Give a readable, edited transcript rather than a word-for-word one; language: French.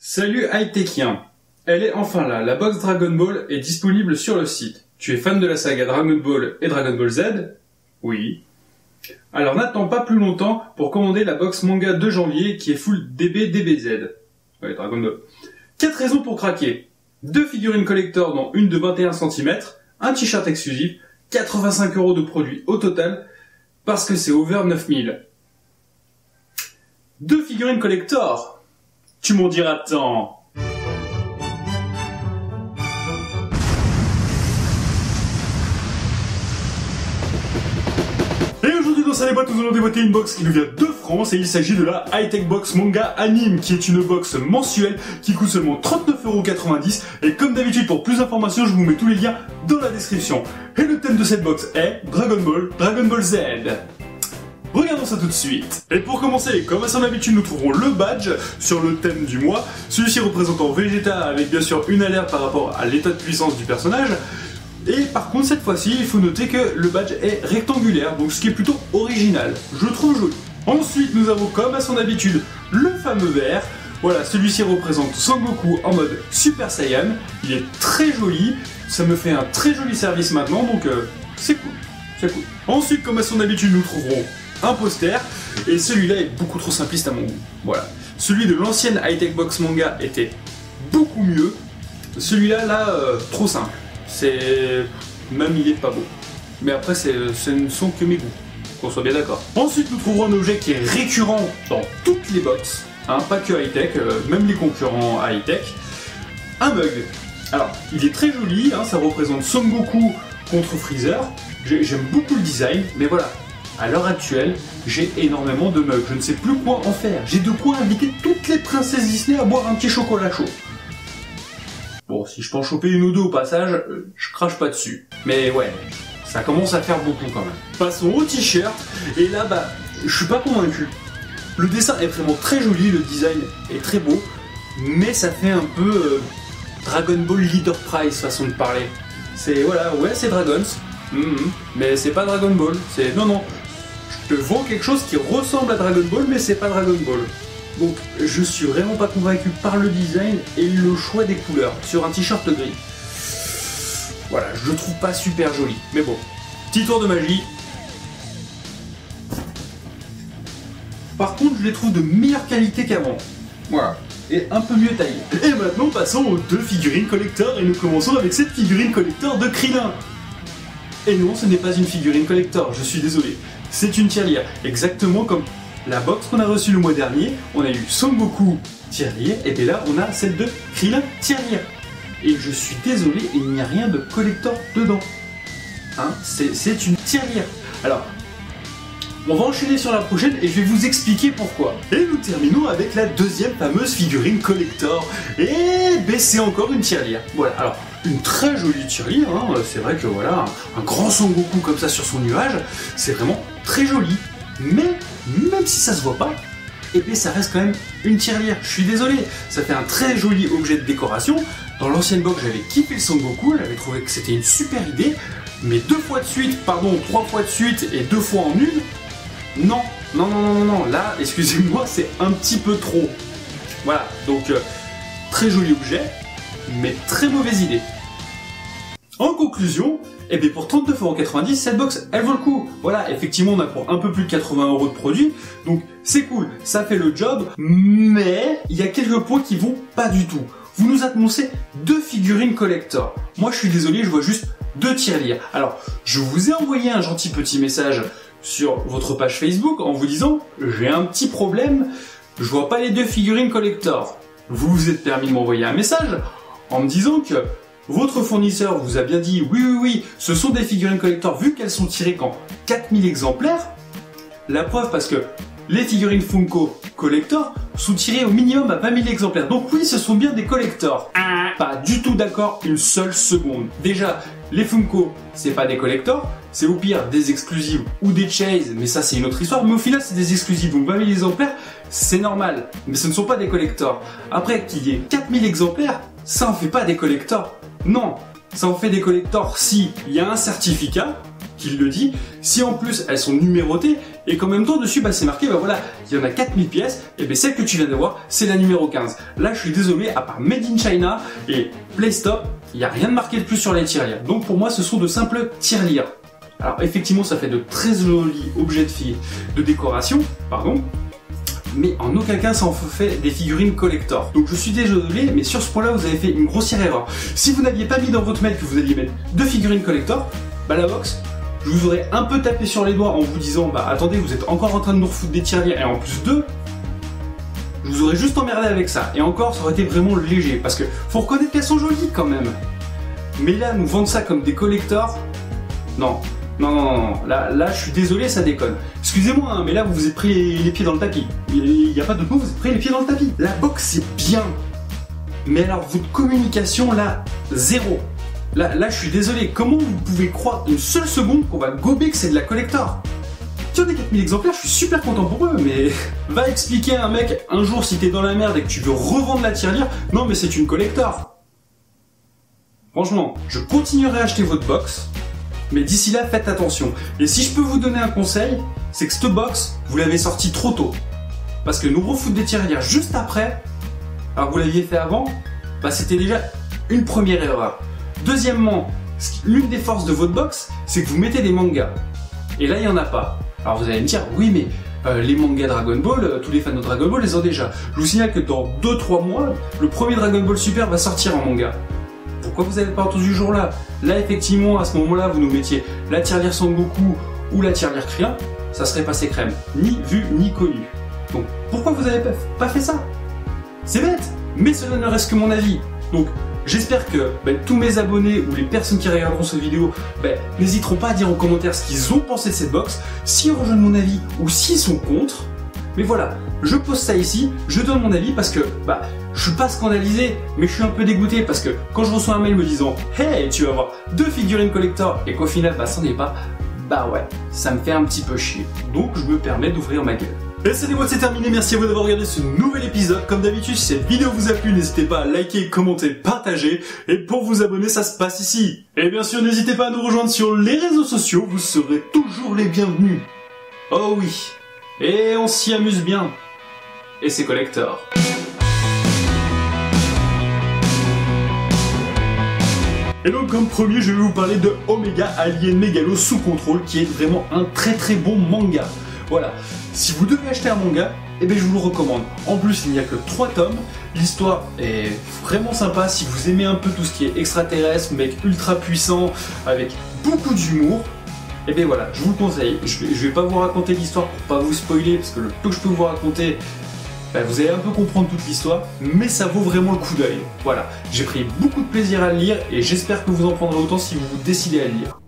Salut high-techien. Elle est enfin là, la box Dragon Ball est disponible sur le site. Tu es fan de la saga Dragon Ball et Dragon Ball Z? Oui. Alors n'attends pas plus longtemps pour commander la box manga de janvier qui est full DB/DBZ. Ouais, Dragon Ball. 4 raisons pour craquer. 2 figurines collector dont une de 21 cm, un t-shirt exclusif, 85 € de produits au total, parce que c'est over 9000. 2 figurines collector. Tu m'en diras tant. Et aujourd'hui dans sa boîte nous allons déboîter une box qui nous vient de France et il s'agit de la High-Tech Box Manga Anime qui est une box mensuelle qui coûte seulement 39,90 € et comme d'habitude pour plus d'informations je vous mets tous les liens dans la description. Et le thème de cette box est Dragon Ball Z. Regardons ça tout de suite. Et pour commencer, comme à son habitude, nous trouverons le badge sur le thème du mois. Celui-ci représentant Vegeta avec bien sûr une alerte par rapport à l'état de puissance du personnage. Et par contre, cette fois-ci, il faut noter que le badge est rectangulaire, donc ce qui est plutôt original. Je le trouve joli. Ensuite, nous avons comme à son habitude le fameux vert. Voilà, celui-ci représente Sangoku en mode Super Saiyan. Il est très joli. Ça me fait un très joli service maintenant, donc c'est cool. C'est cool. Ensuite, comme à son habitude, nous trouverons un poster, et celui-là est beaucoup trop simpliste à mon goût. Voilà. Celui de l'ancienne High-Tech Box Manga était beaucoup mieux. Celui-là, trop simple. C'est... Même il est pas beau. Mais après, ce ne sont que mes goûts. Qu'on soit bien d'accord. Ensuite, nous trouverons un objet qui est récurrent dans toutes les box. Hein, pas que High-Tech, même les concurrents High-Tech. Un mug. Alors, il est très joli, hein, ça représente Son Goku contre Freezer. J'aime beaucoup le design, mais voilà. À l'heure actuelle, j'ai énormément de mugs. Je ne sais plus quoi en faire. J'ai de quoi inviter toutes les princesses Disney à boire un petit chocolat chaud. Bon, si je peux en choper une ou deux au passage, je crache pas dessus. Mais ouais, ça commence à faire beaucoup quand même. Passons au t-shirt. Et là, je suis pas convaincu. Le dessin est vraiment très joli, le design est très beau. Mais ça fait un peu Dragon Ball Leader Price façon de parler. C'est, voilà, ouais, c'est Dragons. Mais c'est pas Dragon Ball. C'est, non. Je te vends quelque chose qui ressemble à Dragon Ball, mais c'est pas Dragon Ball. Donc, je suis vraiment pas convaincu par le design et le choix des couleurs sur un t-shirt gris. Voilà, je le trouve pas super joli. Mais bon, petit tour de magie. Par contre, je les trouve de meilleure qualité qu'avant. Voilà. Et un peu mieux taillé. Et maintenant, passons aux 2 figurines collector et nous commençons avec cette figurine collector de Krillin. Et non, ce n'est pas une figurine collector, je suis désolé. C'est une tirelire, exactement comme la box qu'on a reçue le mois dernier. On a eu Son Goku tirelire, et bien là, on a celle de Krillin tirelire. Et je suis désolé, il n'y a rien de collector dedans. Hein, c'est une tirelire. Alors, on va enchaîner sur la prochaine et je vais vous expliquer pourquoi. Et nous terminons avec la deuxième fameuse figurine collector. Et ben, c'est encore une tirelire. Voilà, alors une très jolie tirelire, hein. C'est vrai que voilà, un grand Son Goku comme ça sur son nuage, c'est vraiment très joli. Mais même si ça se voit pas, et ben ça reste quand même une tirelire. Je suis désolé, ça fait un très joli objet de décoration. Dans l'ancienne box, j'avais kiffé le Son Goku, j'avais trouvé que c'était une super idée. Mais 3 fois de suite et 2 fois en une, non, là, excusez-moi, c'est un petit peu trop. Voilà, donc, très joli objet, mais très mauvaise idée. En conclusion, et bien pour 39,90 €, cette box, elle vaut le coup. Voilà, effectivement, on a pour un peu plus de 80 € de produits, donc c'est cool, ça fait le job, mais il y a quelques points qui vont pas du tout. Vous nous annoncez 2 figurines collector. Moi, je suis désolé, je vois juste 2 tirelires. Alors, je vous ai envoyé un gentil petit message sur votre page Facebook en vous disant j'ai un petit problème, je vois pas les 2 figurines collector. Vous vous êtes permis de m'envoyer un message en me disant que votre fournisseur vous a bien dit oui, ce sont des figurines collector vu qu'elles sont tirées qu'en 4000 exemplaires. La preuve parce que les figurines Funko collector sont tirées au minimum à 20 000 exemplaires. Donc oui, ce sont bien des collectors. Pas du tout d'accord une seule seconde. Déjà, les Funko, c'est pas des collectors, c'est au pire des exclusives ou des chase, mais ça c'est une autre histoire. Mais au final, c'est des exclusives, donc 20 000 exemplaires, c'est normal. Mais ce ne sont pas des collectors. Après, qu'il y ait 4000 exemplaires, ça en fait pas des collectors. Non, ça en fait des collectors si il y a un certificat qui le dit. Si en plus elles sont numérotées et qu'en même temps dessus c'est marqué bah voilà, il y en a 4000 pièces, et bien celle que tu viens de voir c'est la numéro 15. Là je suis désolé, à part Made in China et PlayStop, il n'y a rien de marqué de plus sur les tirelires. Donc pour moi ce sont de simples tirelires. Alors effectivement ça fait de très jolis objets de décoration, pardon. Mais en aucun cas ça en fait des figurines collector. Donc je suis désolé, mais sur ce point là vous avez fait une grossière erreur. Si vous n'aviez pas mis dans votre mail que vous alliez mettre 2 figurines collector, bah la box, je vous aurais un peu tapé sur les doigts en vous disant bah attendez, vous êtes encore en train de nous refoutre des tirelires et en plus 2, je vous aurais juste emmerdé avec ça. Et encore ça aurait été vraiment léger parce que faut reconnaître qu'elles sont jolies quand même. Mais là nous vendre ça comme des collectors, non. Non, là je suis désolé, ça déconne. Excusez-moi, hein, mais là vous vous êtes pris les pieds dans le tapis. Il n'y a pas de mots, vous êtes pris les pieds dans le tapis. La box c'est bien, mais alors votre communication là, zéro. Là je suis désolé, comment vous pouvez croire une seule seconde qu'on va gober que c'est de la collector? Tiens, des 4000 exemplaires, je suis super content pour eux, mais va expliquer à un mec un jour si t'es dans la merde et que tu veux revendre la tirelire, non mais c'est une collector. Franchement, je continuerai à acheter votre box. Mais d'ici là, faites attention. Et si je peux vous donner un conseil, c'est que cette box, vous l'avez sortie trop tôt. Parce que nous refoutre des tirelires juste après, alors que vous l'aviez fait avant, bah c'était déjà une première erreur. Deuxièmement, l'une des forces de votre box, c'est que vous mettez des mangas. Et là, il n'y en a pas. Alors vous allez me dire, oui mais les mangas Dragon Ball, tous les fans de Dragon Ball les ont déjà. Je vous signale que dans 2-3 mois, le premier Dragon Ball Super va sortir en manga. Pourquoi vous n'avez pas entendu ce jour-là? Là, effectivement, à ce moment-là, vous nous mettiez la tirelire Son Goku ou la tirelire Krillin, ça serait passé crème. Ni vu, ni connu. Donc, pourquoi vous n'avez pas fait ça? C'est bête, mais cela ne reste que mon avis. Donc, j'espère que tous mes abonnés ou les personnes qui regarderont cette vidéo n'hésiteront pas à dire en commentaire ce qu'ils ont pensé de cette box, s'ils rejoignent mon avis ou s'ils sont contre. Mais voilà, je pose ça ici, je donne mon avis parce que je suis pas scandalisé, mais je suis un peu dégoûté parce que quand je reçois un mail me disant hey, tu vas avoir 2 figurines collector et qu'au final c'en est pas, ouais, ça me fait un petit peu chier. Donc je me permets d'ouvrir ma gueule. Et salut, moi c'est terminé, merci à vous d'avoir regardé ce nouvel épisode. Comme d'habitude, si cette vidéo vous a plu, n'hésitez pas à liker, commenter, partager. Et pour vous abonner, ça se passe ici. Et bien sûr, n'hésitez pas à nous rejoindre sur les réseaux sociaux, vous serez toujours les bienvenus. Oh oui. Et on s'y amuse bien. Et c'est collector. Et donc comme premier, je vais vous parler de Omega Alien Megalo sous contrôle, qui est vraiment un très bon manga. Voilà, si vous devez acheter un manga, je vous le recommande. En plus, il n'y a que 3 tomes, l'histoire est vraiment sympa. Si vous aimez un peu tout ce qui est extraterrestre, mec ultra puissant, avec beaucoup d'humour, voilà, je vous le conseille. Je vais pas vous raconter l'histoire pour pas vous spoiler, parce que le peu que je peux vous raconter, vous allez un peu comprendre toute l'histoire, mais ça vaut vraiment le coup d'œil. Voilà, j'ai pris beaucoup de plaisir à le lire et j'espère que vous en prendrez autant si vous vous décidez à le lire.